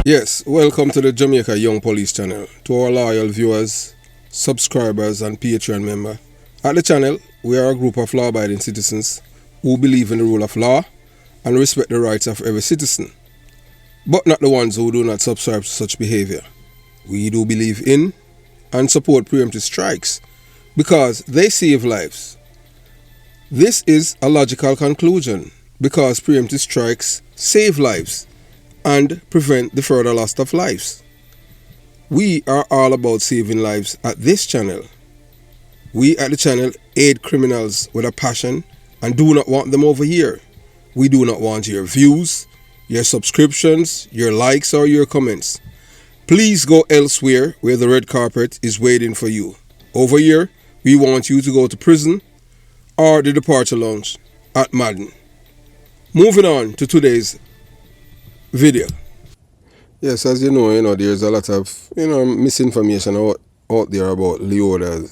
Yes, welcome to the Jamaica Young Police channel. To our loyal viewers, subscribers and Patreon member. At the channel, we are a group of law-abiding citizens who believe in the rule of law and respect the rights of every citizen, but not the ones who do not subscribe to such behavior. We do believe in and support preemptive strikes because they save lives. This is a logical conclusion because preemptive strikes save lives and prevent the further loss of lives. We are all about saving lives at this channel. We at the channel aid criminals with a passion and do not want them over here. We do not want your views, your subscriptions, your likes or your comments. Please go elsewhere where the red carpet is waiting for you. Over here, we want you to go to prison or the departure lounge at Madden. Moving on to today's video. Yes, as you know, there's a lot of, misinformation out there about Leoda.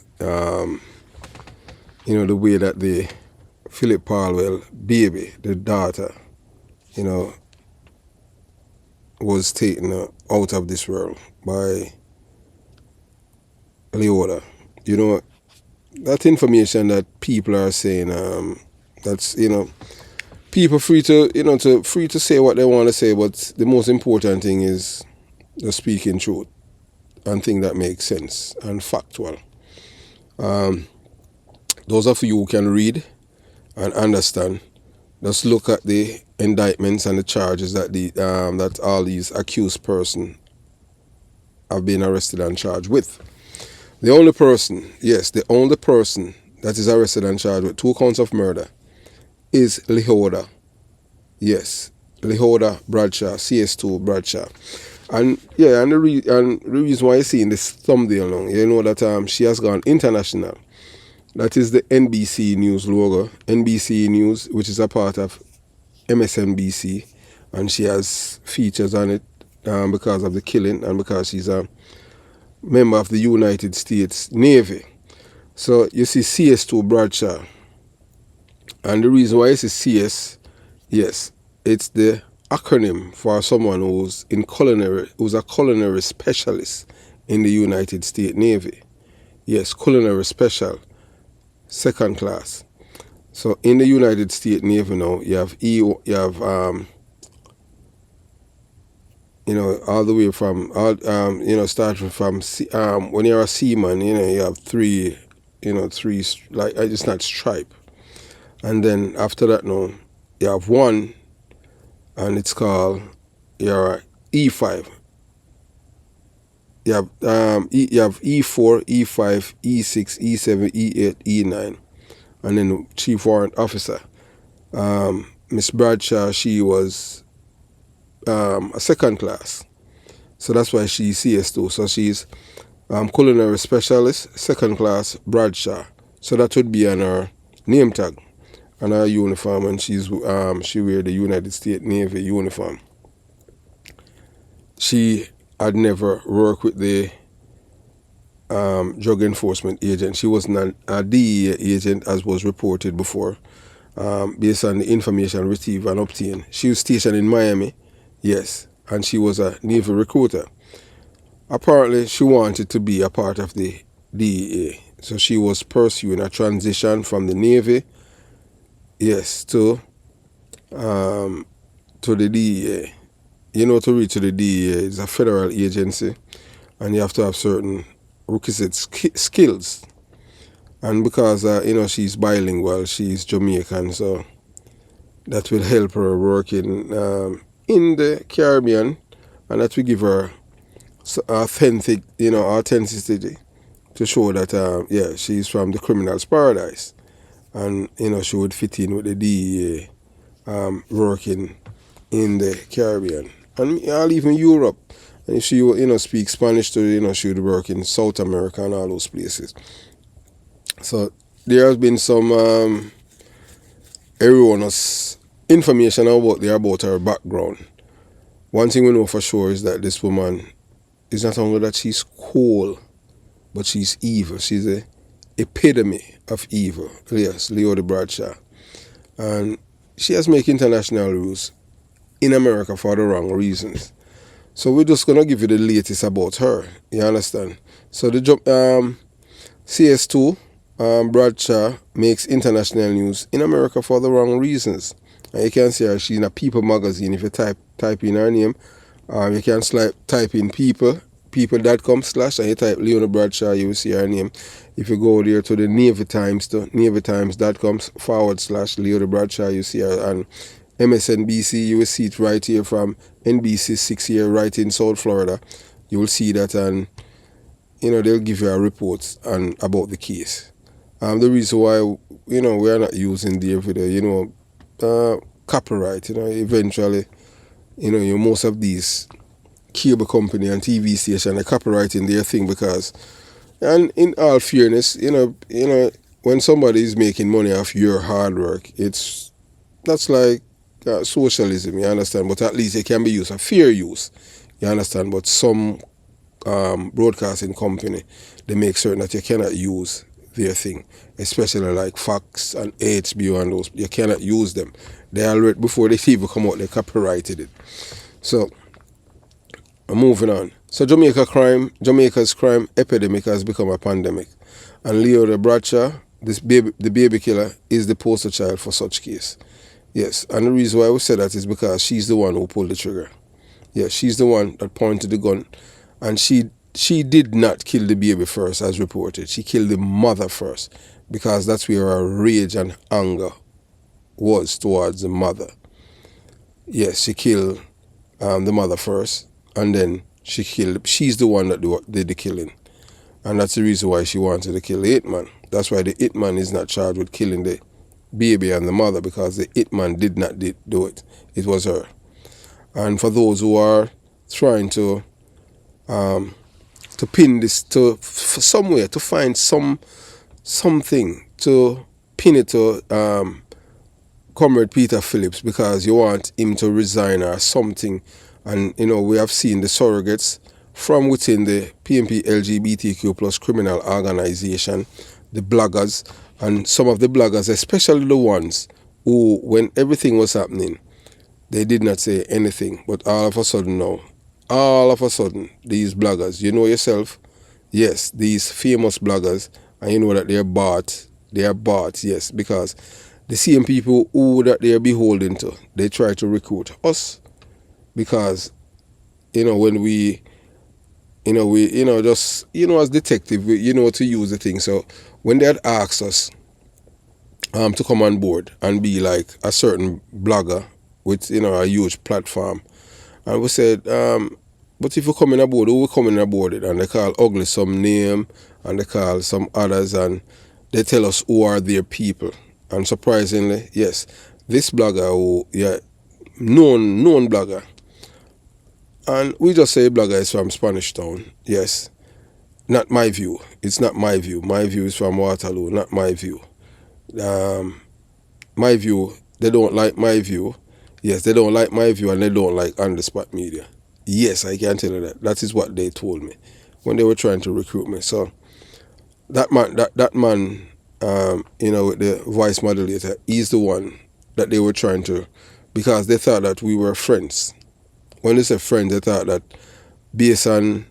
The way that the Phillip Paulwell baby, the daughter, was taken out of this world by Leoda. That information that people are saying, that's, people free to say what they want to say, but the most important thing is just speaking truth and thing that makes sense and factual. Those of you who can read and understand, just look at the indictments and the charges that that all these accused persons have been arrested and charged with. The only person that is arrested and charged with 2 counts of murder is Leoda. Yes, Leoda Bradshaw, CS2 Bradshaw. And the reason why you see in this thumbnail now, that she has gone international. That is the NBC News logo. NBC News, which is a part of MSNBC, and she has features on it because of the killing and because she's a member of the United States Navy. So you see CS2 Bradshaw. And the reason why it's a CS, yes, it's the acronym for someone who's a culinary specialist in the United States Navy. Yes, culinary special, 2nd class. So in the United States Navy now, you have all the way from starting from when you're a seaman, you have three, like it's not stripe. And then after that now, you have 1, and it's called your E5. You have E4, E5, E6, E7, E8, E9, and then Chief Warrant Officer. Miss Bradshaw, she was a 2nd class, so that's why she's CS2. So she's culinary specialist, 2nd class Bradshaw. So that would be on her name tag and her uniform, and she wear the United States Navy uniform. She had never worked with the drug enforcement agent. She wasn't a DEA agent as was reported before, based on the information received and obtained. She was stationed in Miami, yes, and she was a Navy recruiter. Apparently, she wanted to be a part of the DEA, so she was pursuing a transition from the Navy, yes, to the DEA. To reach the DEA, it's a federal agency, and you have to have certain requisite skills. And because she's bilingual, she's Jamaican, so that will help her working in the Caribbean, and that will give her authenticity to show that she's from the criminal's paradise, and she would fit in with the DEA working in the Caribbean and even Europe. And if she speak Spanish too, she would work in South America and all those places. So there has been some erroneous information about her background. One thing we know for sure is that this woman is not only that she's cool, but she's evil. She's the epitome of evil. Yes, Leoda Bradshaw. And she has made international rules in America for the wrong reasons. So we're just gonna give you the latest about her. You understand? So the CS2 Bradshaw makes international news in America for the wrong reasons. And you can see her. She's in a People magazine. If you type in her name, you can type in people.com/ and you type Leoda Bradshaw, you will see her name. If you go there to the Navy Times, to navytimes.com/ Leoda Bradshaw, you see her. And MSNBC, you will see it right here from NBC 6 here, right in South Florida. You will see that, and they'll give you a report about the case. The reason why we are not using the video, copyright. Eventually, most of these cable company and TV station are copyrighting their thing because, and in all fairness, when somebody is making money off your hard work, that's like socialism, you understand? But at least it can be used, a fair use, you understand? But some broadcasting company, they make certain that you cannot use their thing, especially like Fox and HBO and those. You cannot use them. They already, before they even come out, they copyrighted it. So moving on. So Jamaica's crime epidemic has become a pandemic, and Leoda Bradshaw, the baby killer, is the poster child for such case. Yes, and the reason why we say that is because she's the one who pulled the trigger. Yes, she's the one that pointed the gun, and she did not kill the baby first, as reported. She killed the mother first, because that's where her rage and anger was towards the mother. Yes, she killed the mother first, and then she's the one that did the killing. And that's the reason why she wanted to kill the hitman. That's why the hitman is not charged with killing the baby and the mother, because the hitman did not do it. It was her. And for those who are trying to pin this to somewhere, to find something to pin it to Comrade Peter Phillips, because you want him to resign or something. And we have seen the surrogates from within the PNP LGBTQ plus criminal organization, the bloggers, and some of the bloggers, especially the ones who, when everything was happening, they did not say anything. But all of a sudden now, these bloggers, yourself, yes, these famous bloggers, and you know that they are bought, yes, because the same people who that they are beholden to, they try to recruit us, because when we just as detective, to use the thing. So when they had asked us to come on board and be like a certain blogger with a huge platform, and we said, but if you're coming aboard, who will coming aboard it? And they call ugly some name, and they call some others, and they tell us who are their people. And surprisingly, yes, this blogger who, known blogger, and we just say blogger is from Spanish Town. Yes, not my view. It's not my view. My view is from Waterloo, not my view. My view, they don't like my view. Yes, they don't like my view, and they don't like On The Spot Media. Yes, I can tell you that. That is what they told me when they were trying to recruit me. So that man, with the voice modulator, he's the one that they were trying to, because they thought that we were friends. When they say friends, they thought that based on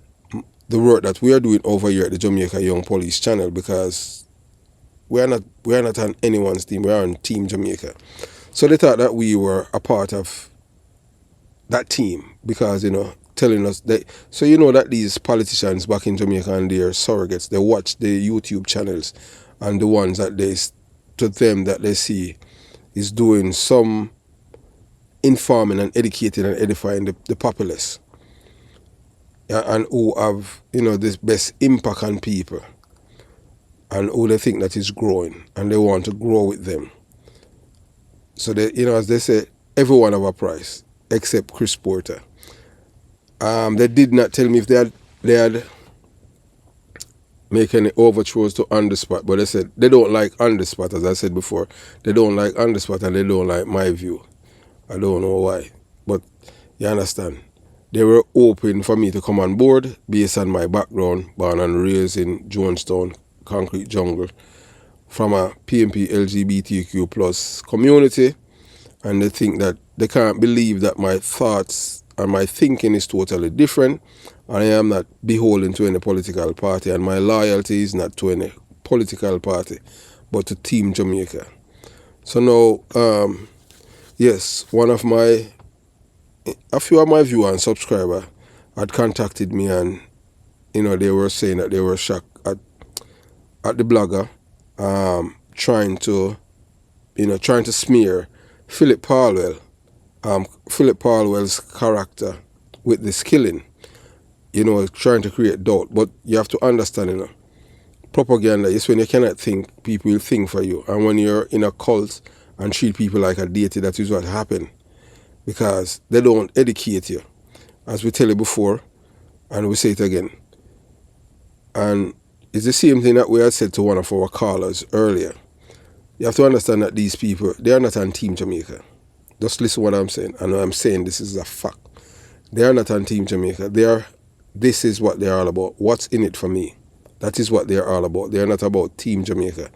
the work that we are doing over here at the Jamaica Young Police channel, because we are not on anyone's team, we are on Team Jamaica. So they thought that we were a part of that team, because telling us that. So that these politicians back in Jamaica and their surrogates, they watch the YouTube channels, and the ones that they see is doing some informing and educating and edifying the populace, and who have this best impact on people, and who they think that is growing, and they want to grow with them. So they, as they say, everyone have a price except Chris Porter. They did not tell me if they had make any overtures to On The Spot, but they said they don't like On The Spot. As I said before, they don't like On The Spot, and they don't like my view. I don't know why, but you understand. They were open for me to come on board based on my background, born and raised in Jonestown, Concrete Jungle, from a PNP LGBTQ plus community, and they think that they can't believe that my thoughts and my thinking is totally different, and I am not beholden to any political party, and my loyalty is not to any political party, but to Team Jamaica. So now, yes, a few of my viewers and subscribers had contacted me, and they were saying that they were shocked at the blogger trying to smear Phillip Paulwell, Phillip Paulwell's character with this killing, trying to create doubt. But you have to understand, propaganda is when you cannot think, people will think for you. And when you're in a cult and treat people like a deity, that is what happened. Because they don't educate you. As we tell you before, and we say it again. And it's the same thing that we had said to one of our callers earlier. You have to understand that these people, they are not on Team Jamaica. Just listen to what I'm saying. And I'm saying this is a fact. They are not on Team Jamaica. This is what they're all about. What's in it for me? That is what they're all about. They're not about Team Jamaica.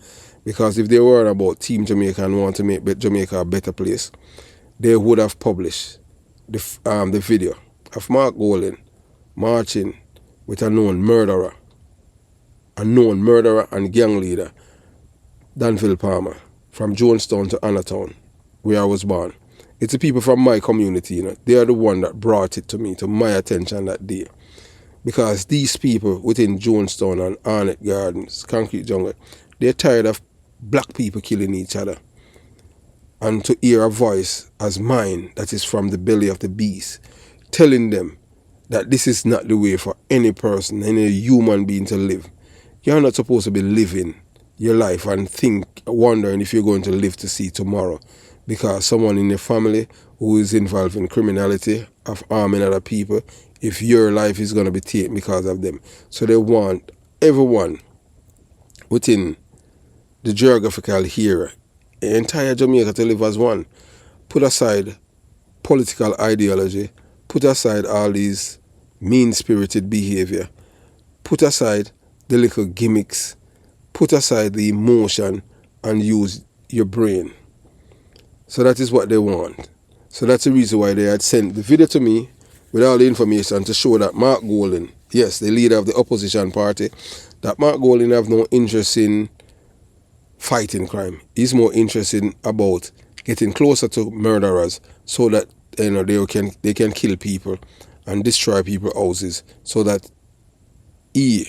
Because if they were about Team Jamaica and want to make Jamaica a better place, they would have published the video of Mark Golding marching with a known murderer and gang leader, Danville Palmer, from Jonestown to Anatown, where I was born. It's the people from my community, they are the one that brought it to my attention that day. Because these people within Jonestown and Arnett Gardens, Concrete Jungle, they're tired of black people killing each other. And to hear a voice as mine that is from the belly of the beast, telling them that this is not the way for any person, any human being to live. You're not supposed to be living your life and wondering if you're going to live to see tomorrow. Because someone in your family who is involved in criminality of harming other people, if your life is going to be taken because of them. So they want everyone within the geographical area, the entire Jamaica, to live as one. Put aside political ideology, put aside all these mean-spirited behavior, put aside the little gimmicks, put aside the emotion, and use your brain. So that is what they want. So that's the reason why they had sent the video to me with all the information to show that Mark Golding, yes, the leader of the opposition party, that Mark Golding have no interest in fighting crime. He's more interested about getting closer to murderers so that they can kill people and destroy people's houses so that he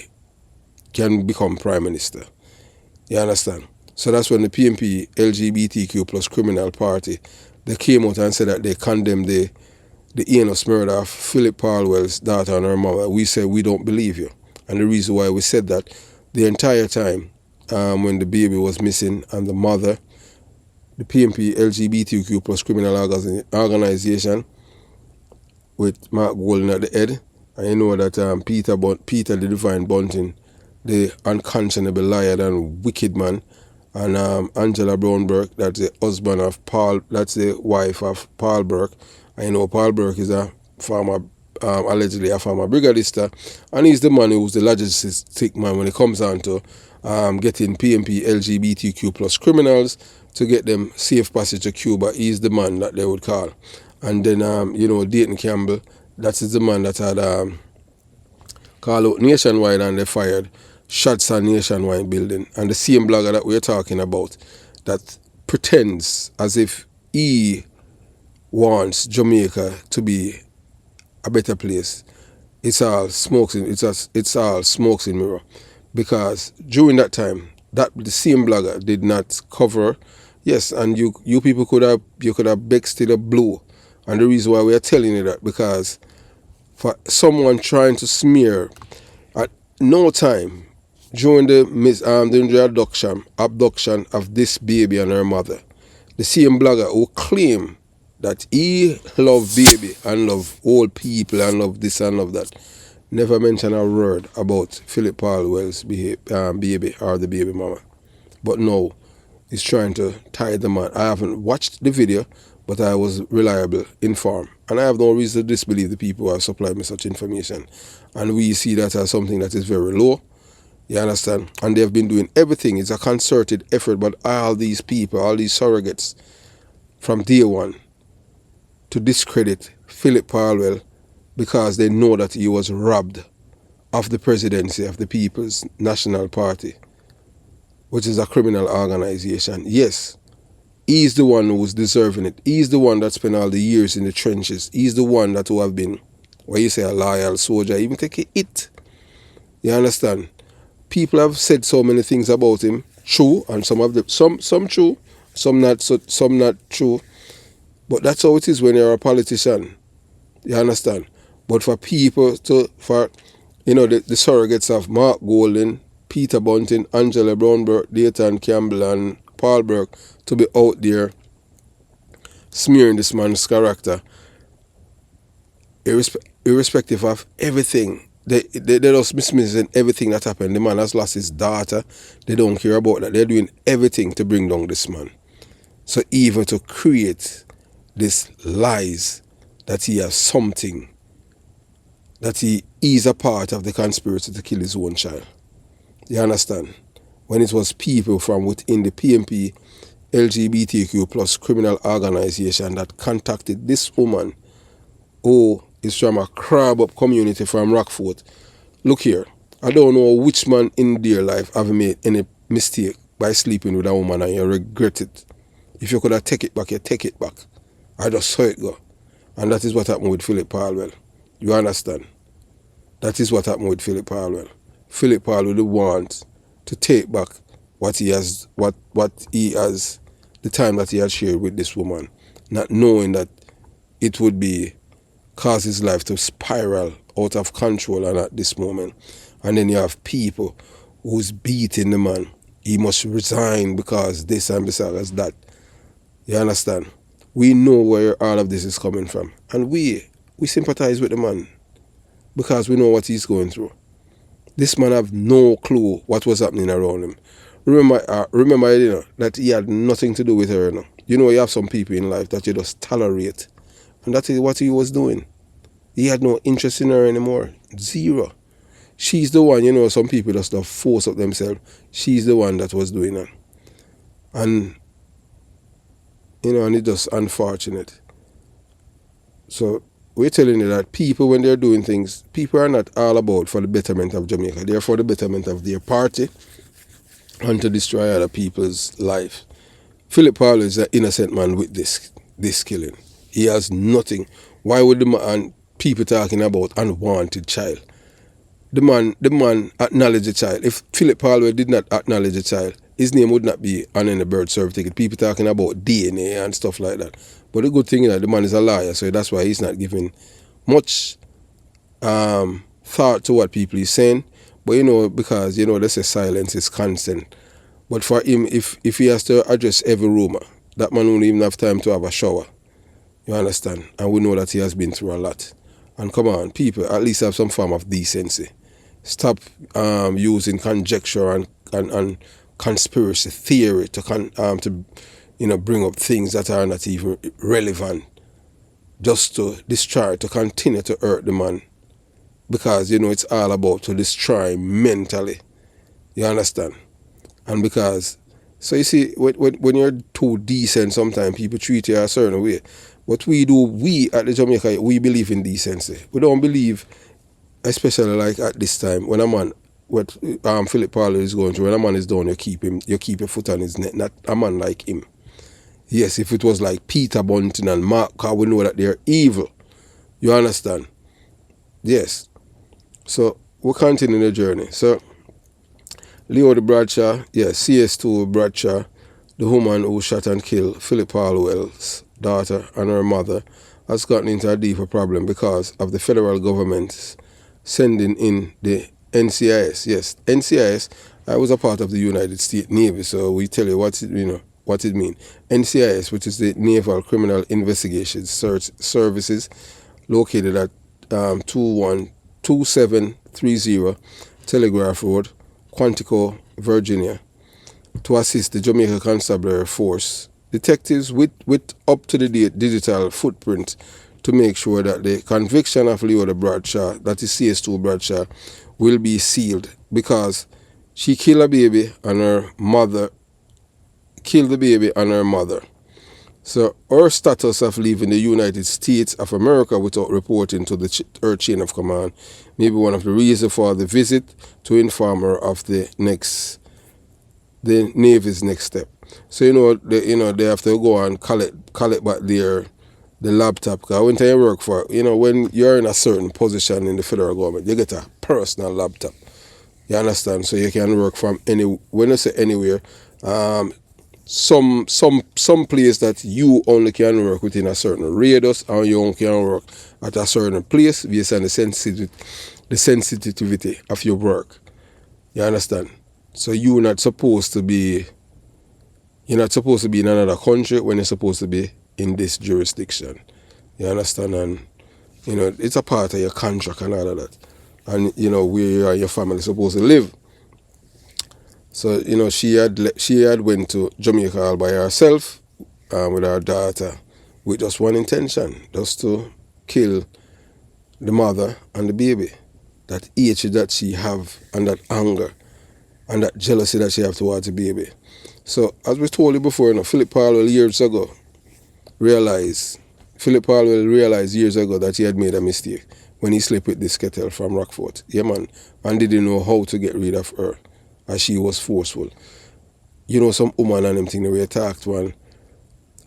can become prime minister. You understand? So that's when the PNP LGBTQ plus criminal party, they came out and said that they condemned the heinous murder of Phillip Paulwell's daughter and her mother. We said we don't believe you. And the reason why we said that, the entire time when the baby was missing and the mother, the PNP LGBTQ plus criminal organization with Mark Golding at the head, and you know that Peter the Divine Bunting, the unconscionable liar and wicked man, and Angela Brown Burke, that's the husband of Paul, that's the wife of Paul Burke. I know Paul Burke is a former, allegedly a former brigadista, and he's the man who's the logistic man when it comes down to getting PNP LGBTQ plus criminals to get them safe passage to Cuba. He's the man that they would call. And then, Dayton Campbell, that is the man that had called out nationwide and they fired shots on Nationwide building. And the same blogger that we're talking about that pretends as if he wants Jamaica to be a better place. It's all smokes in mirror. Because during that time, the same blogger did not cover, yes, and you people could have begged still a blue. And the reason why we are telling you that, because for someone trying to smear at no time during the abduction of this baby and her mother, the same blogger who claimed that he loved baby and love old people and love this and love that, never mentioned a word about Phillip Paulwell's baby or the baby mama. But no, he's trying to tie the man. I haven't watched the video, but I was reliably informed. And I have no reason to disbelieve the people who have supplied me such information. And we see that as something that is very low. You understand? And they've been doing everything. It's a concerted effort, but all these people, all these surrogates, from day one, to discredit Phillip Paulwell because they know that he was robbed of the presidency of the People's National Party, which is a criminal organization. Yes, he's the one who's deserving it. He's the one that spent all the years in the trenches. He's the one that who have been, what you say, a loyal soldier, even take a hit. You understand? People have said so many things about him, true, and some of them, some true, some not true. But that's how it is when you're a politician. You understand? But for people the surrogates of Mark Golden, Peter Bunting, Angela Brownburg, Dayton Campbell, and Paul Burke to be out there smearing this man's character, irrespective of everything. They just dismissing everything that happened. The man has lost his daughter. They don't care about that. They're doing everything to bring down this man. So even to create these lies that he has something, that he is a part of the conspiracy to kill his own child. You understand? When it was people from within the PMP LGBTQ plus criminal organization that contacted this woman who is from a crab-up community from Rockfort. Look here, I don't know which man in their life have made any mistake by sleeping with a woman and you regret it. If you could have take it back, you take it back. I just saw it go. And that is what happened with Phillip Paulwell. You understand? That is what happened with Phillip Paulwell. Phillip Paulwell wants to take back what he has, the time that he had shared with this woman, not knowing that it would cause his life to spiral out of control and at this moment. And then you have people who's beating the man. He must resign because this and because that. You understand? We know where all of this is coming from. And we sympathize with the man because we know what he's going through. This man have no clue what was happening around him. Remember, that he had nothing to do with her. You have some people in life that you just tolerate. And that is what he was doing. He had no interest in her anymore. Zero. She's the one, some people just don't force up themselves. She's the one that was doing that. And, and it's just unfortunate. So, we're telling you that people, when they're doing things, people are not all about for the betterment of Jamaica. They're for the betterment of their party and to destroy other people's life. Phillip Paulwell is an innocent man with this killing. He has nothing. Why would the man, people talking about unwanted child? The man acknowledged the child. If Phillip Paulwell did not acknowledge the child, his name would not be on any birth certificate. People talking about DNA and stuff like that. But the good thing is that the man is a liar, so that's why he's not giving much thought to what people is saying. But because they say silence is consent. But for him, if he has to address every rumor, that man won't even have time to have a shower. You understand? And we know that he has been through a lot. And come on, people, at least have some form of decency. Stop using conjecture and conspiracy theory to bring up things that are not even relevant, just to destroy, to continue to hurt the man. Because, it's all about to destroy mentally. You understand? And because, so you see, when you're too decent, sometimes people treat you a certain way. What we do, we at the Jamaica, we believe in decency. We don't believe, especially like at this time, when a man, what Phillip Paulwell is going through, when a man is down, you keep your foot on his neck, not a man like him. Yes, if it was like Peter Bunting and Mark, because we know that they're evil. You understand? Yes. So, we'll continue the journey. So, Leoda Bradshaw, CS2 Bradshaw, the woman who shot and killed Phillip Paulwell's daughter and her mother, has gotten into a deeper problem because of the federal government sending in the NCIS. Yes, NCIS, I was a part of the United States Navy, so we tell you what it means. NCIS, which is the Naval Criminal Investigations Services, located at 2730 Telegraph Road, Quantico, Virginia, to assist the Jamaica Constabulary Force detectives with up-to-the-date digital footprint to make sure that the conviction of Leoda Bradshaw, that is CS2 Bradshaw, will be sealed because she killed a baby and her mother, So her status of leaving the United States of America without reporting to her chain of command may be one of the reasons for the visit, to inform her of the Navy's next step. So they have to go and collect back the laptop. Because when you work for, when you're in a certain position in the federal government, you get a personal laptop. You understand? So you can work from when I say anywhere, some place that you only can work within a certain radius, or you only can work at a certain place based on the sensitivity of your work. You understand? So you're not supposed to be in another country when you're supposed to be in this jurisdiction. You understand? And it's a part of your contract and all of that. And where you and your family supposed to live. So she had went to Jamaica all by herself, with her daughter, with just one intention, just to kill the mother and the baby. That hatred that she have, and that anger and that jealousy that she have towards the baby. So as we told you before, Phillip Paulwell realized years ago that he had made a mistake when he slept with this kettle from Rockfort. Yeah, man. And didn't know how to get rid of her, as she was forceful. Some woman and them thing the way you talk to one,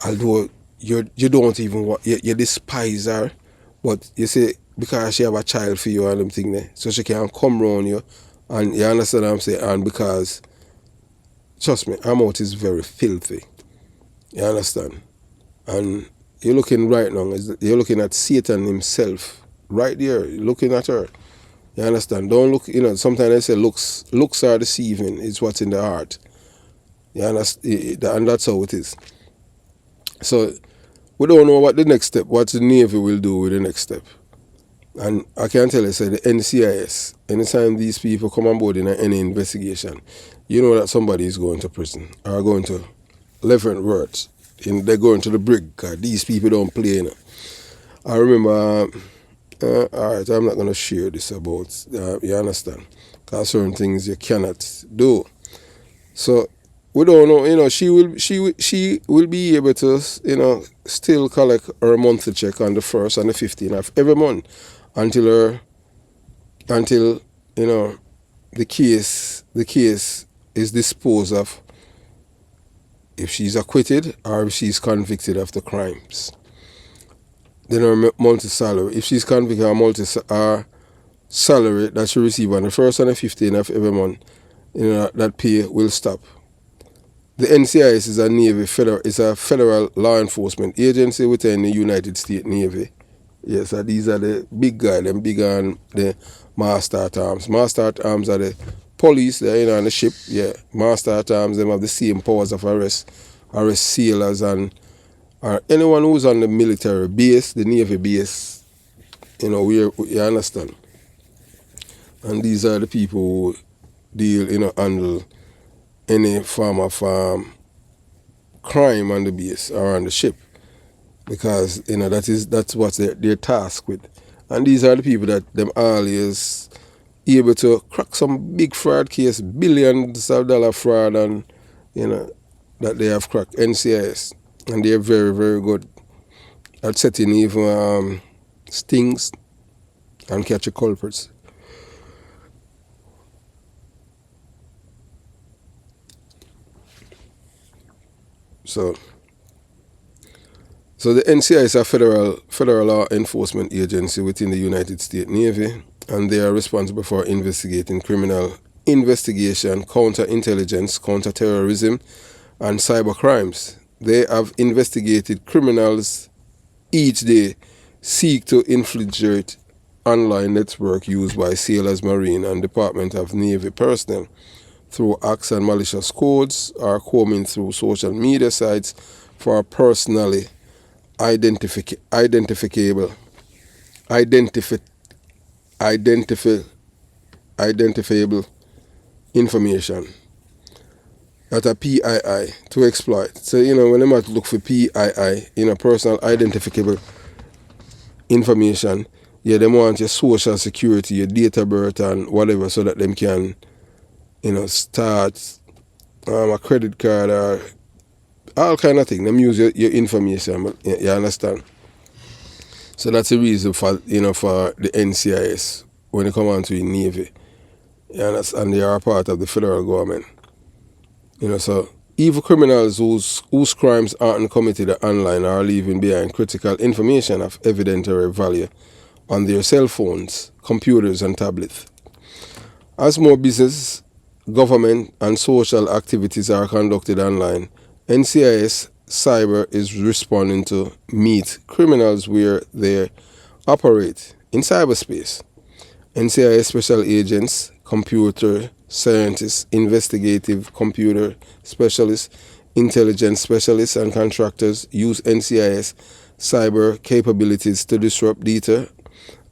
although you don't even want, you despise her, but you say because she have a child for you and them thing there, so she can come around you, and you understand what I'm saying, and because, trust me, her mouth is very filthy. You understand? And you're looking right now, you're looking at Satan himself, right there, you're looking at her. You understand? Don't look, sometimes they say looks are deceiving, it's what's in the heart. You understand? And that's how it is. So, we don't know what the next step, what the Navy will do with the next step. And I can tell you, say the NCIS, anytime these people come on board in any investigation, you know that somebody is going to prison, or going to Leavenworth. They're going to the brig, because these people don't play. I remember, alright, I'm not going to share this about, you understand, because certain things you cannot do. So, we don't know, she will be able to, still collect her monthly check on the 1st and the 15th of every month until the case is disposed of, if she's acquitted or if she's convicted of the crimes. Then her monthly salary, if she's convicted, her salary that she receives on the 1st and the 15th of every month, that pay will stop. The NCIS is a federal law enforcement agency within the United States Navy. Yes, these are the big guys, them big on the master at arms. Master at arms are the police, they're on the ship. Yeah, master at arms, them have the same powers of arrest sailors or anyone who's on the military base, the Navy base. You understand. And these are the people who deal, handle any form of crime on the base or on the ship, because that's what they're tasked with. And these are the people that them always able to crack some big fraud case, billions of dollar fraud, and that they have cracked. NCIS, and they're very, very good at setting even stings and catching culprits. So the NCIS is a federal law enforcement agency within the United States Navy, and they are responsible for investigating criminal investigation, counterintelligence, counterterrorism, and cyber crimes. They have investigated criminals each day, seek to infiltrate online network used by sailors, marine, and Department of Navy personnel through acts and malicious codes, or combing through social media sites for personally identifiable information, that a PII, to exploit. So when they might look for PII, personal identifiable information, yeah, they want your social security, your date of birth and whatever, so that them can start a credit card or all kind of things. Them use your information, but you understand. So that's the reason for for the NCIS when they come on to the Navy. You understand? They are part of the federal government. So evil criminals whose crimes aren't committed online are leaving behind critical information of evidentiary value on their cell phones, computers, and tablets. As more business, government, and social activities are conducted online, NCIS Cyber is responding to meet criminals where they operate in cyberspace. NCIS special agents, computer scientists, investigative computer specialists, intelligence specialists, and contractors use NCIS cyber capabilities to disrupt data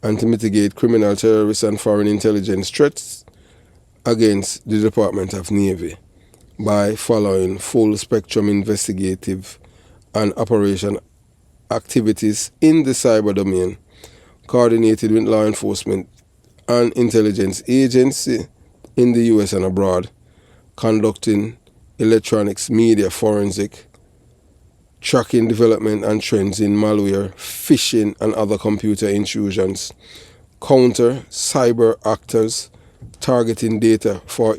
and to mitigate criminal, terrorist, and foreign intelligence threats against the Department of Navy by following full spectrum investigative and operation activities in the cyber domain, coordinated with law enforcement and intelligence agency in the US and abroad, conducting electronics media forensic, tracking development and trends in malware, phishing, and other computer intrusions, counter cyber actors targeting data for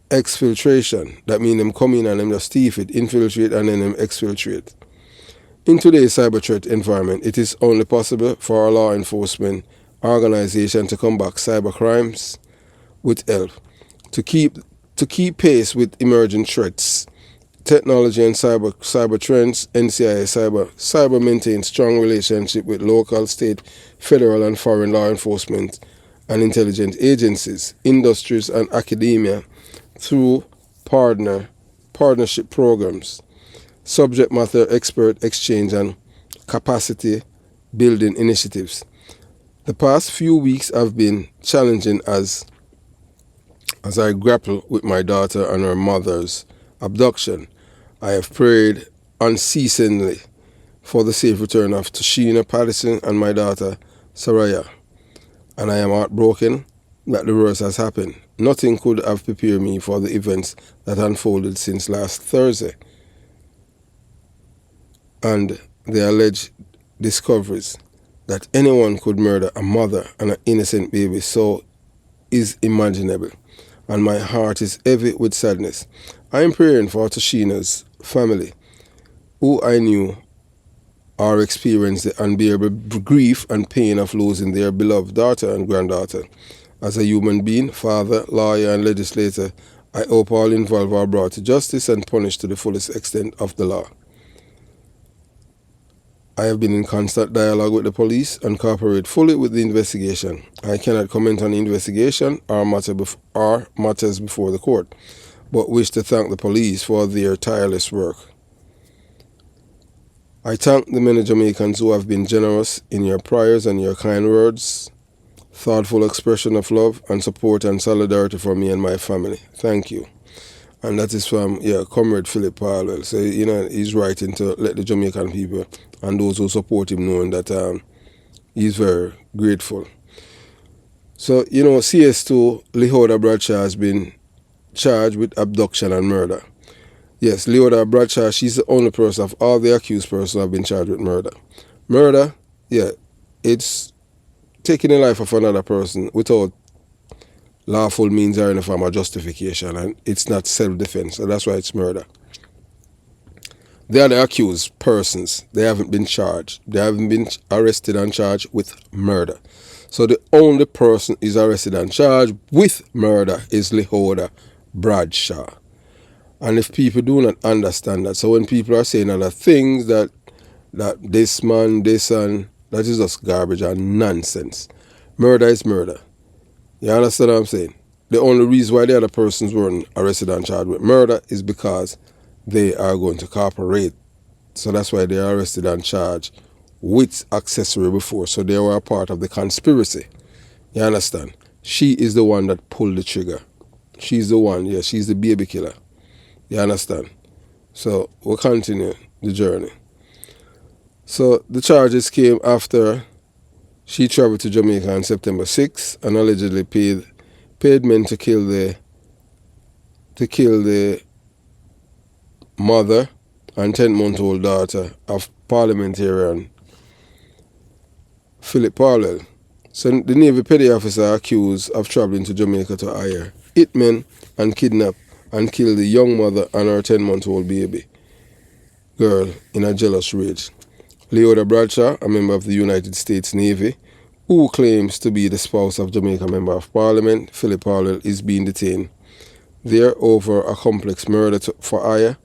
exfiltration. That means them come in and them just steal it, infiltrate, and then them exfiltrate. In today's cyber threat environment, it is only possible for our law enforcement organization to combat cyber crimes with help. To keep pace with emerging threats, technology, and cyber trends, NCIS Cyber maintains strong relationship with local, state, federal, and foreign law enforcement and intelligence agencies, industries, and academia through partnership programs, subject matter expert exchange, and capacity building initiatives. The past few weeks have been challenging as I grapple with my daughter and her mother's abduction. I have prayed unceasingly for the safe return of Tashina Patterson and my daughter Saraya, and I am heartbroken that the worst has happened. Nothing could have prepared me for the events that unfolded since last Thursday and the alleged discoveries that anyone could murder a mother and an innocent baby so is imaginable, and my heart is heavy with sadness. I am praying for Tashina's family, who I knew or experienced the unbearable grief and pain of losing their beloved daughter and granddaughter. As a human being, father, lawyer, and legislator, I hope all involved are brought to justice and punished to the fullest extent of the law. I have been in constant dialogue with the police and cooperate fully with the investigation. I cannot comment on the investigation or matters before the court, but wish to thank the police for their tireless work. I thank the many Jamaicans who have been generous in your prayers and your kind words, thoughtful expression of love and support and solidarity for me and my family. Thank you. And that is from, Comrade Phillip Paulwell. So, he's writing to let the Jamaican people and those who support him knowing that he's very grateful. So, CS2 Leoda Bradshaw has been charged with abduction and murder. Yes, Leoda Bradshaw, she's the only person of all the accused persons who have been charged with murder. Murder, it's taking the life of another person without lawful means or any form of justification, and it's not self-defense, so that's why it's murder. They are the accused persons. They haven't been charged. They haven't been arrested and charged with murder. So the only person is arrested and charged with murder is Leoda Bradshaw. And if people do not understand that, so when people are saying other things that this man, this and that is just garbage and nonsense. Murder is murder. You understand what I'm saying? The only reason why the other persons weren't arrested and charged with murder is because they are going to cooperate. So that's why they are arrested and charged with accessory before. So they were a part of the conspiracy. You understand? She is the one that pulled the trigger. She's the one, she's the baby killer. You understand? So we'll continue the journey. So the charges came after she traveled to Jamaica on September 6th and allegedly paid men to kill the mother and 10-month-old daughter of parliamentarian Phillip Paulwell. So the Navy petty officer accused of traveling to Jamaica to hire hitmen and kidnap and kill the young mother and her 10-month-old baby girl in a jealous rage. Leoda Bradshaw, a member of the United States Navy, who claims to be the spouse of Jamaica Member of Parliament Phillip Paulwell, is being detained there over a complex murder for hire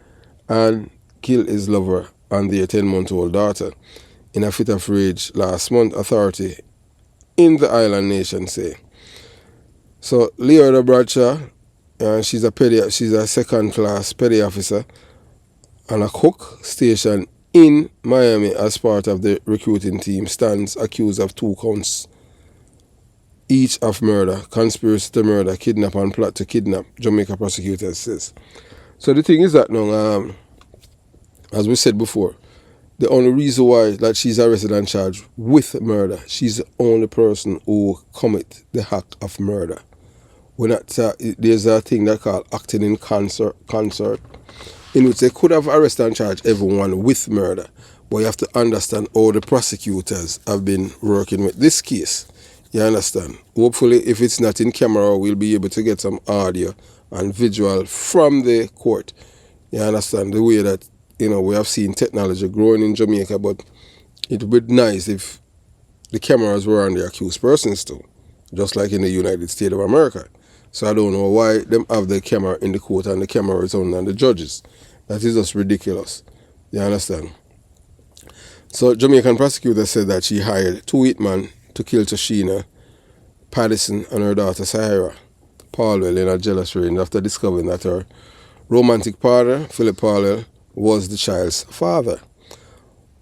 and kill his lover and their 10-month-old daughter. In a fit of rage last month, authority in the island nation say. So Leoda Bradshaw, she's a second-class petty officer and a cook stationed in Miami as part of the recruiting team, stands accused of 2 counts each of murder, conspiracy to murder, kidnap and plot to kidnap, Jamaica prosecutors says. So the thing is that now, as we said before, the only reason why that she's arrested and charged with murder, she's the only person who commit the act of murder. We're not, there's a thing that called acting in concert, in which they could have arrested and charged everyone with murder. But you have to understand how the prosecutors have been working with this case. You understand? Hopefully, if it's not in camera, we'll be able to get some audio and visual from the court. You understand? The way that, we have seen technology growing in Jamaica, but it would be nice if the cameras were on the accused persons too, just like in the United States of America. So I don't know why them have the camera in the court and the camera is on the judges. That is just ridiculous. You understand? So Jamaican prosecutor said that she hired 2 hitmen to kill Tashina Paddison and her daughter Sahara Paulwell in a jealous rage after discovering that her romantic partner, Phillip Paulwell, was the child's father.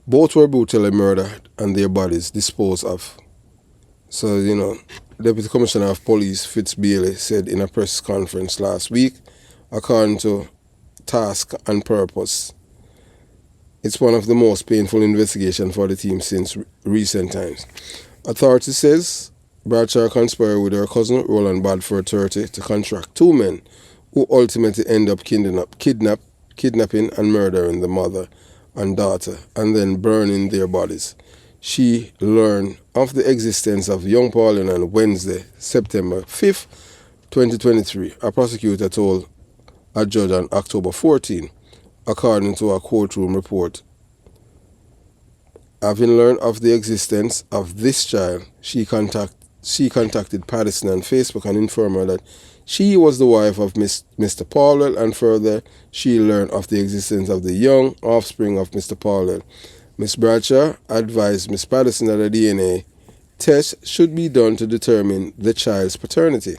Both were brutally murdered and their bodies disposed of. So, Deputy Commissioner of Police Fitz Bailey said in a press conference last week, according to Task and Purpose, it's one of the most painful investigations for the team since recent times. Authority says Bradshaw conspired with her cousin Roland Badford, 30, to contract 2 men who ultimately end up kidnapping and murdering the mother and daughter and then burning their bodies. She learned of the existence of young Pauline on Wednesday, September 5th, 2023. A prosecutor told a judge on October 14, according to a courtroom report. Having learned of the existence of this child, she contacted Paddison on Facebook and informed her that she was the wife of Mr. Paulwell, and further, she learned of the existence of the young offspring of Mr. Paulwell. Ms. Bradshaw advised Ms. Paddison that a DNA test should be done to determine the child's paternity.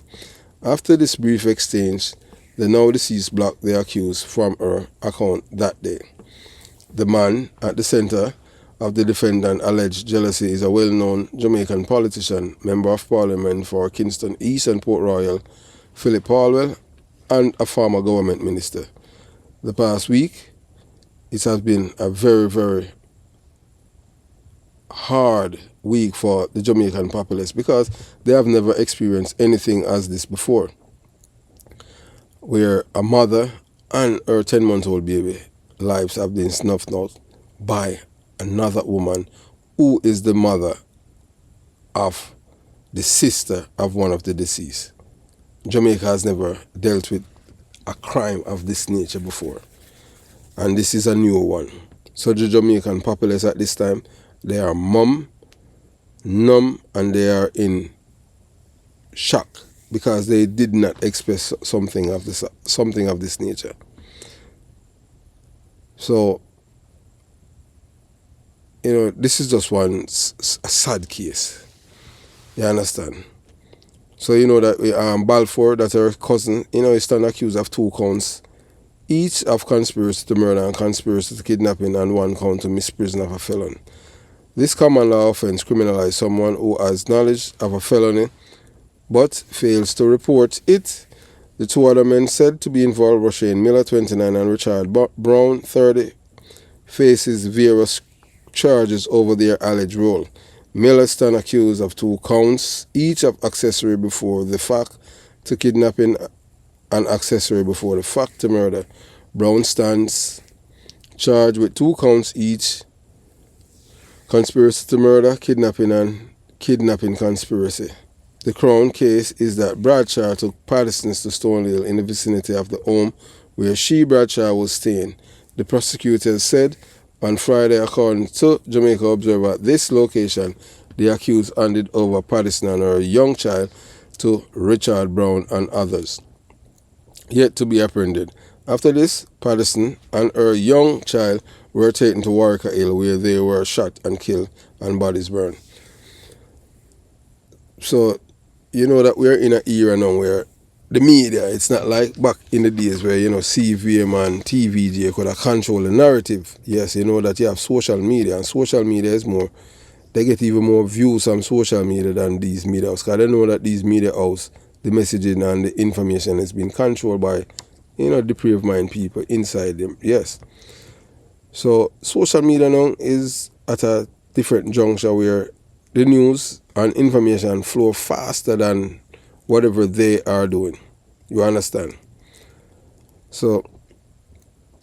After this brief exchange, the now deceased blocked the accused from her account that day. The man at the center of the defendant's alleged jealousy is a well-known Jamaican politician, Member of Parliament for Kingston East and Port Royal, Phillip Paulwell, and a former government minister. The past week, it has been a very, very hard week for the Jamaican populace because they have never experienced anything as this before, where a mother and her 10-month-old baby lives have been snuffed out by another woman who is the mother of the sister of one of the deceased. Jamaica has never dealt with a crime of this nature before, and this is a new one. So the Jamaican populace at this time, they are numb, and they are in shock because they did not expect something of this nature. So, this is just a sad case. You understand? So that Balfour, that's her cousin, is stand accused of 2 counts, each of conspiracy to murder and conspiracy to kidnapping, and 1 count to misprision of a felon. This common law offense criminalizes someone who has knowledge of a felony but fails to report it. The 2 other men said to be involved were Shane Miller, 29, and Richard Brown, 30, faces various charges over their alleged role. Miller stand accused of 2 counts, each of accessory before the fact to kidnapping and accessory before the fact to murder. Brown stands charged with 2 counts each: conspiracy to murder, kidnapping, and kidnapping conspiracy. The Crown case is that Bradshaw took partisans to Stonehill in the vicinity of the home where she, Bradshaw, was staying. The prosecutors said on Friday, according to Jamaica Observer, at this location, the accused handed over Patterson and her young child to Richard Brown and others, yet to be apprehended. After this, Patterson and her young child were taken to Warwick Hill, where they were shot and killed and bodies burned. So, you know that we're in an era now where the media, it's not like back in the days where, CVM and TVJ could have control the narrative. Yes, you know that you have social media, and social media is more, they get even more views on social media than these media houses, because they know that these media houses, the messaging and the information has been controlled by, depraved mind people inside them. Yes. So social media now is at a different juncture where the news and information flow faster than whatever they are doing. You understand? So,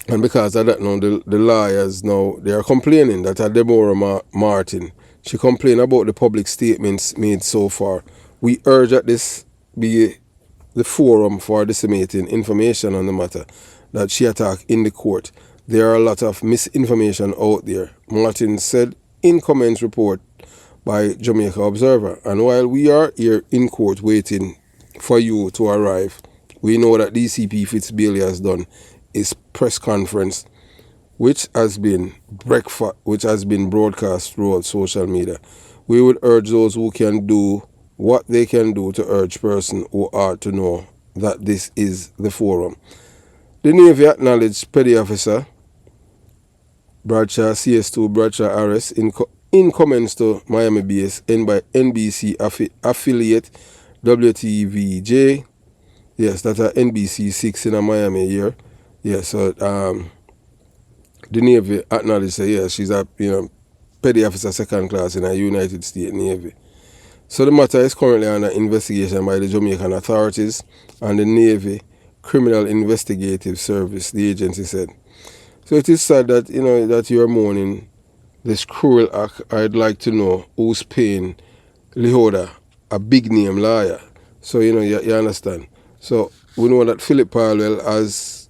and because of that now, the lawyers now, they are complaining that Deborah Martin, she complained about the public statements made so far. We urge that this be the forum for disseminating information on the matter that she attacked in the court. There are a lot of misinformation out there, Martin said in comments report by Jamaica Observer. And while we are here in court waiting for you to arrive, we know that DCP Fitzbailey has done his press conference, which has been broadcast throughout social media. We would urge those who can do what they can do to urge persons who are to know that this is the forum. The Navy acknowledged Petty Officer Bradshaw, CS2 Bradshaw arrest in comments to Miami-based NBC affiliate WTVJ. Yes, that's a NBC 6 in Miami here. Yes, so the Navy acknowledged that, yes, she's a petty officer second class in a United States Navy. So the matter is currently under investigation by the Jamaican authorities and the Navy Criminal Investigative Service, the agency said. So it is sad that, that you are mourning this cruel act. I'd like to know who's paying Leoda, a big name lawyer. So, you understand. So we know that Phillip Paulwell has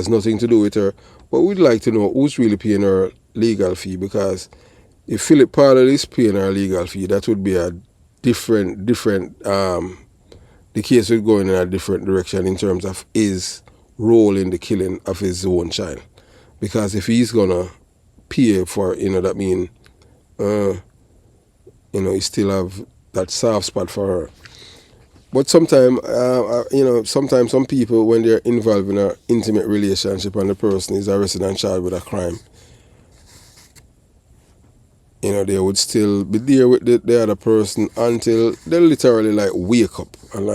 nothing to do with her, but we'd like to know who's really paying her legal fee, because if Phillip Paulwell is paying her legal fee, that would be a different, the case would go in a different direction in terms of his role in the killing of his own child. Because if he's gonna pay for, that mean, he still have that soft spot for her. But sometimes, sometimes some people, when they're involved in an intimate relationship and the person is arrested and charged with a crime, they would still be there with the other person until they literally wake up and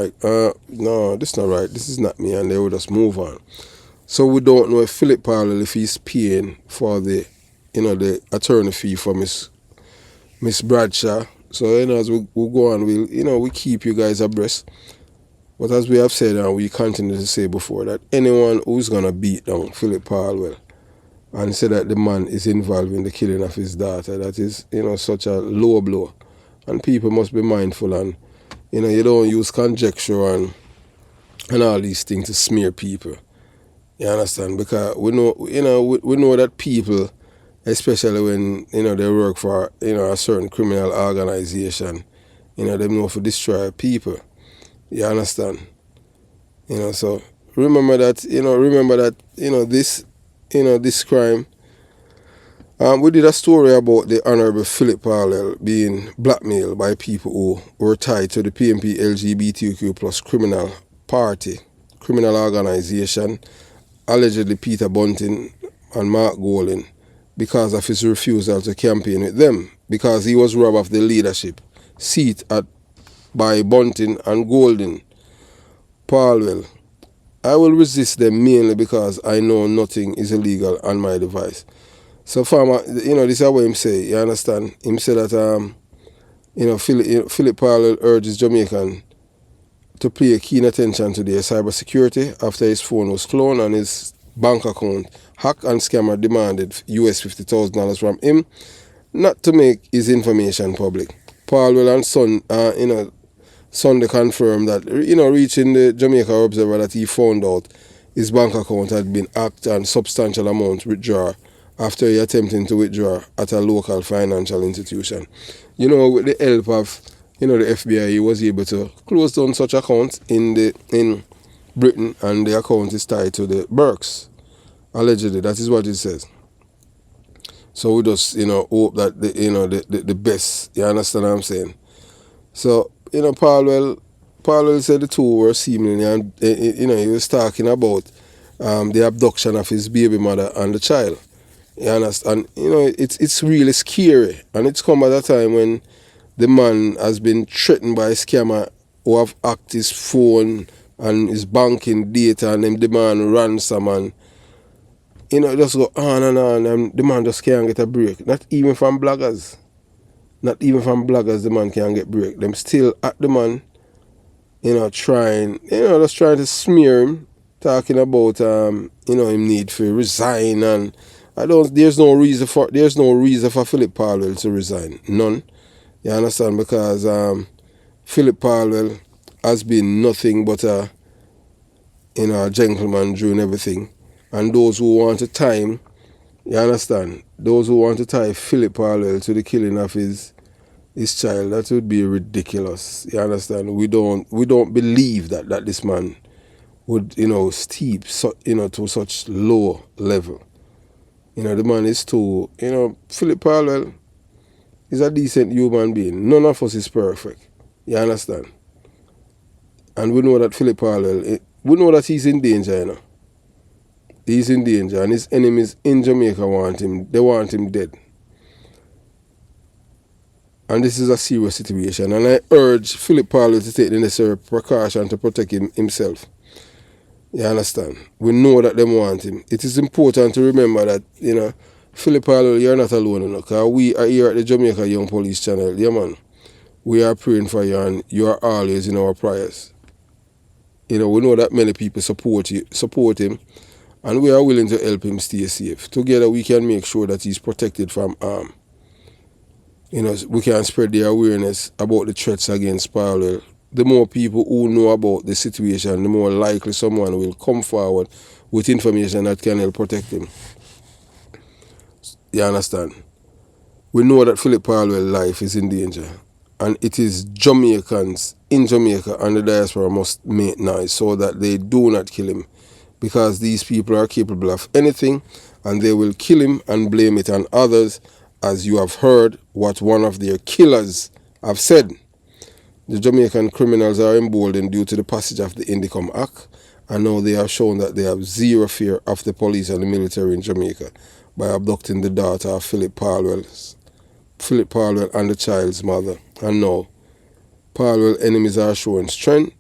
no, this is not right, this is not me, and they would just move on. So we don't know if Phillip Paulwell, if he's paying for the attorney fee for Miss Bradshaw. So, as we go on, we keep you guys abreast. But as we have said, and we continue to say before, that anyone who's going to beat down Phillip Paulwell and say that the man is involved in the killing of his daughter, that is, such a low blow. And people must be mindful, and, you don't use conjecture and all these things to smear people. You understand? Because we know, we know that people, especially when, they work for, a certain criminal organization, they know to destroy people. You understand? So remember that, this crime. We did a story about the Honorable Phillip Paulwell being blackmailed by people who were tied to the PMP LGBTQ plus criminal organization, allegedly Peter Bunting and Mark Golding, because of his refusal to campaign with them, because he was robbed of the leadership seat by Bunting and Golding. Paulwell: I will resist them mainly because I know nothing is illegal on my device. So farmer, this is what him say, you understand? Him say that Phillip Paulwell urges Jamaican to pay keen attention to their cybersecurity after his phone was cloned and his bank account. Hack and scammer demanded US $50,000 from him, not to make his information public. Paulwell and Son, Sunday confirmed that, reaching the Jamaica Observer, that he found out his bank account had been hacked and substantial amounts withdrawn after he attempting to withdraw at a local financial institution. With the help of, the FBI, he was able to close down such accounts in Britain, and the account is tied to the Burks. Allegedly, that is what it says. So we just, hope that the best. You understand what I'm saying? So, Paulwell said the two were seemingly, and he was talking about the abduction of his baby mother and the child. You understand? It's really scary, and it's come at a time when the man has been threatened by a scammer who have hacked his phone and his banking data, and them demand ransom, and just go on, and the man just can't get a break. Not even from bloggers. Not even from bloggers the man can get break. Them still at the man, trying, just trying to smear him, talking about him need to resign, and there's no reason for Phillip Paulwell to resign. None. You understand? Because Phillip Paulwell has been nothing but a gentleman during everything. And those who want to tie him, you understand? Those who want to tie Phillip Paulwell to the killing of his child, that would be ridiculous. You understand? We don't believe that this man would, steep to such low level. The man is too, Phillip Paulwell is a decent human being. None of us is perfect. You understand? And we know that Phillip Paulwell, we know that he's in danger, He's in danger, and his enemies in Jamaica want him. They want him dead. And this is a serious situation. And I urge Phillip Paulwell to take the necessary precaution to protect himself. You understand? We know that they want him. It is important to remember that, Phillip Paulwell, you're not alone, because we are here at the Jamaica Young Police channel. Yeah, man. We are praying for you, and you are always in our prayers. We know that many people support him. And we are willing to help him stay safe. Together we can make sure that he's protected from harm. We can spread the awareness about the threats against Paulwell. The more people who know about the situation, the more likely someone will come forward with information that can help protect him. You understand? We know that Phillip Paulwell's life is in danger. And it is Jamaicans in Jamaica and the diaspora must make noise so that they do not kill him. Because these people are capable of anything, and they will kill him and blame it on others, as you have heard what one of their killers have said. The Jamaican criminals are emboldened due to the passage of the Indicom Act, and now they have shown that they have zero fear of the police and the military in Jamaica by abducting the daughter of Phillip Paulwell and the child's mother. And now, Paulwell enemies are showing strength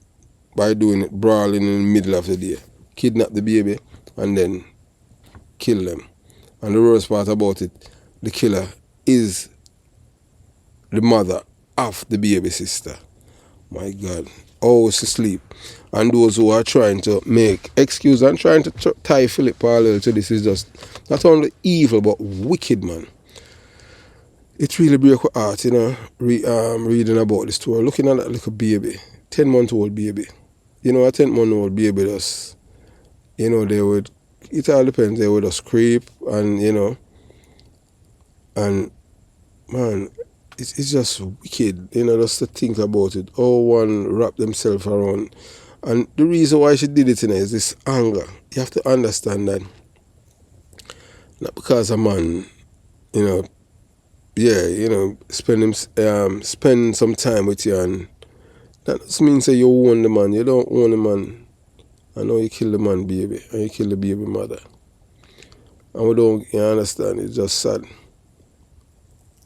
by doing it brawling in the middle of the day. Kidnap the baby and then kill them. And the worst part about it, the killer is the mother of the baby sister. My God. Oh, she sleep. And those who are trying to make excuse and trying to tie Phillip Paulwell to this is just not only evil but wicked, man. It really breaks my heart, reading about this story, looking at that little baby, 10-month-old baby. A 10-month-old baby just, it all depends, they would just creep and, and, man, it's just wicked, just to think about it. Oh, one wrap themselves around. And the reason why she did it, is this anger. You have to understand that, not because a man, spend some time with you, and that doesn't mean say you own the man. You don't own the man. I know you kill the man baby, and you kill the baby mother. And we don't, understand, it's just sad.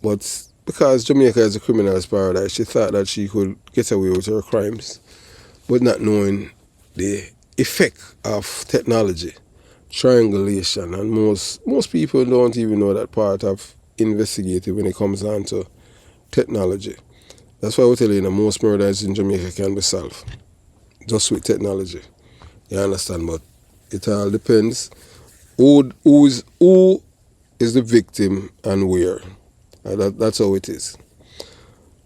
But because Jamaica is a criminal's paradise, she thought that she could get away with her crimes, but not knowing the effect of technology, triangulation, and most people don't even know that part of investigative when it comes down to technology. That's why we tell you, most murders in Jamaica can be solved just with technology. You understand? But it all depends Who is the victim and where? That's how it is.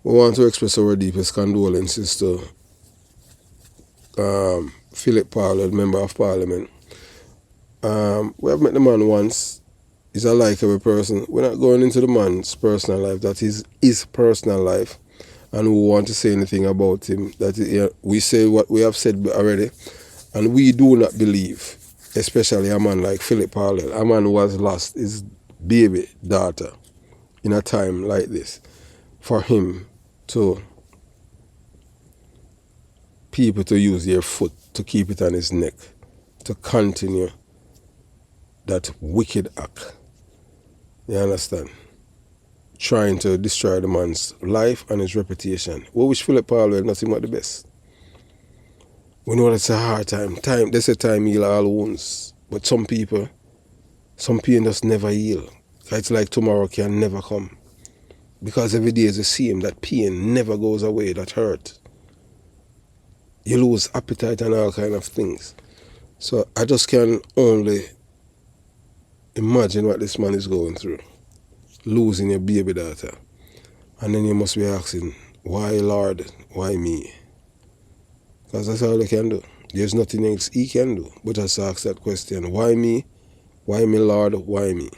We want to express our deepest condolences to Phillip Paulwell, Member of Parliament. We have met the man once. He's a likable person. We're not going into the man's personal life. That is his personal life. And we want to say anything about him. We say what we have said already. And we do not believe, especially a man like Phillip Paulwell, a man who has lost his baby daughter in a time like this, for him to people to use their foot to keep it on his neck, to continue that wicked act. You understand? Trying to destroy the man's life and his reputation. We wish Phillip Paulwell nothing but the best. We know that's a hard time. They say time heals all wounds. But some people, some pain just never heal. It's like tomorrow can never come. Because every day is the same. That pain never goes away, that hurt. You lose appetite and all kind of things. So I just can only imagine what this man is going through. Losing your baby daughter. And then you must be asking, why Lord, why me? Because that's all he can do. There's nothing else he can do but just ask that question, why me? Why me, Lord? Why me?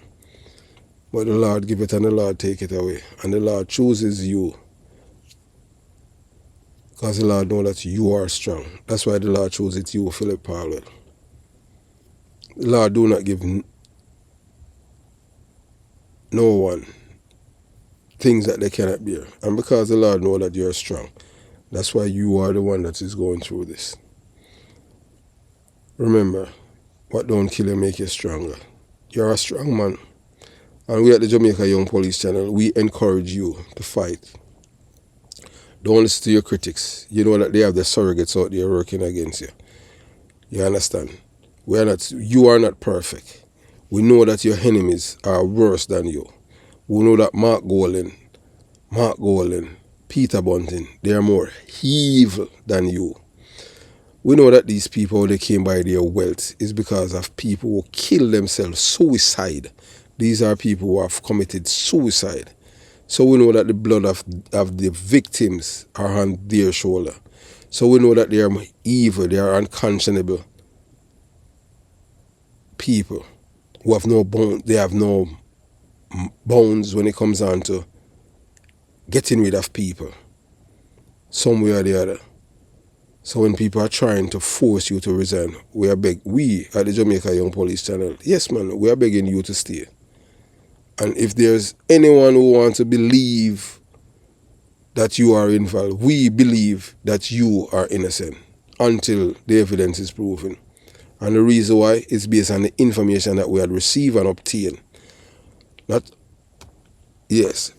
But the Lord give it and the Lord take it away. And the Lord chooses you. Because the Lord knows that you are strong. That's why the Lord chooses you, Phillip Paulwell. The Lord do not give no one things that they cannot bear. And because the Lord knows that you are strong, that's why you are the one that is going through this. Remember, what don't kill you make you stronger. You're a strong man. And we at the Jamaica Young Police Channel, we encourage you to fight. Don't listen to your critics. You know that they have the surrogates out there working against you. You understand? You are not perfect. We know that your enemies are worse than you. We know that Mark Golan, Peter Bunting, they are more evil than you. We know that these people, they came by their wealth is because of people who kill themselves, suicide. These are people who have committed suicide. So we know that the blood of the victims are on their shoulder. So we know that they are evil, they are unconscionable people who have no bones. They have no bones when it comes on to getting rid of people, some way or the other. So when people are trying to force you to resign, we at the Jamaica Young Police Channel, yes man, we are begging you to stay. And if there's anyone who wants to believe that you are involved, we believe that you are innocent until the evidence is proven. And the reason why is based on the information that we had received and obtained.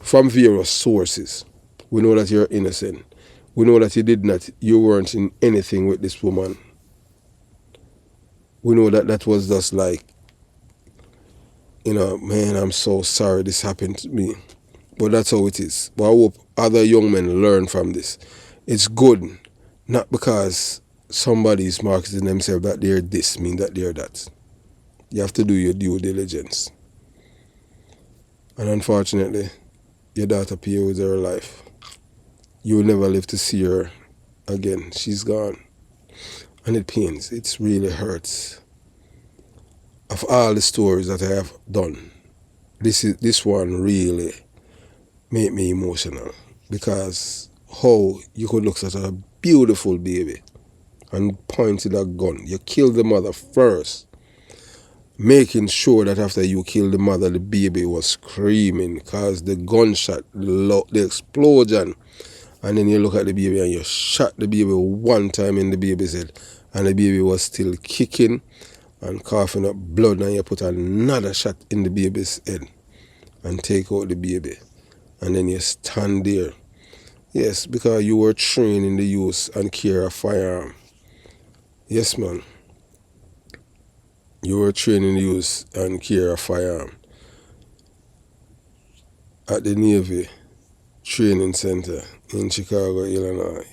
From various sources. We know that you're innocent. We know that you weren't in anything with this woman. We know that was just like, man, I'm so sorry this happened to me. But that's how it is. But I hope other young men learn from this. It's good, not because somebody's marketing themselves that they're this, mean that they're that. You have to do your due diligence. And unfortunately, your daughter Pia with her life. You will never live to see her again. She's gone. And it pains. It really hurts. Of all the stories that I have done, this one really made me emotional. Because how you could look at a beautiful baby and pointed a gun. You killed the mother first, making sure that after you killed the mother, the baby was screaming because the gunshot, the explosion. And then you look at the baby and you shot the baby one time in the baby's head. And the baby was still kicking and coughing up blood. And you put another shot in the baby's head and take out the baby. And then you stand there. Yes, because you were trained in the use and care of firearm. Yes, man. You were trained in the use and care of firearm at the Navy Training Center in Chicago, Illinois.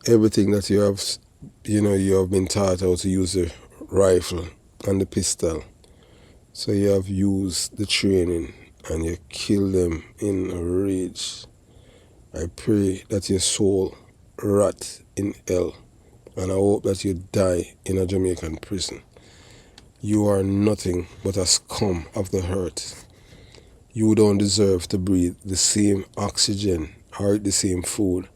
Everything that you have been taught how to use a rifle and the pistol. So you have used the training and you kill them in a rage. I pray that your soul rot in hell, and I hope that you die in a Jamaican prison. You are nothing but a scum of the earth. You don't deserve to breathe the same oxygen or eat the same food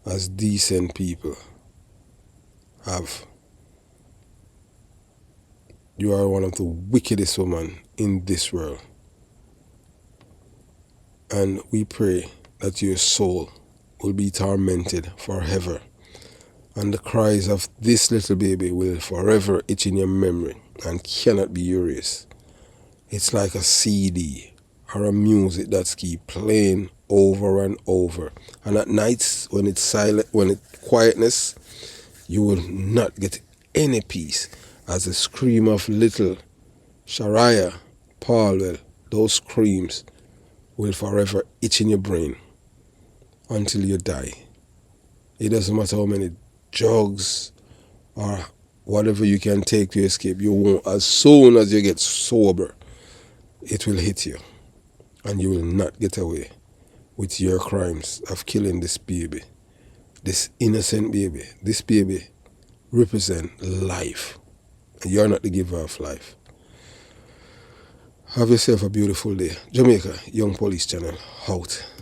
as decent people have. You are one of the wickedest women in this world. And we pray that your soul will be tormented forever. And the cries of this little baby will forever itch in your memory and cannot be erased. It's like a CD or a music that's keep playing over and over. And at nights when it's silent, when it's quietness, you will not get any peace as the scream of little Shariah, Paulwell, those screams will forever itch in your brain until you die. It doesn't matter how many drugs or whatever you can take to escape, you won't. As soon as you get sober, it will hit you and you will not get away with your crimes of killing this baby, this innocent baby. This baby represents life, and you're not the giver of life. Have yourself a beautiful day. Jamaica Young Police Channel out.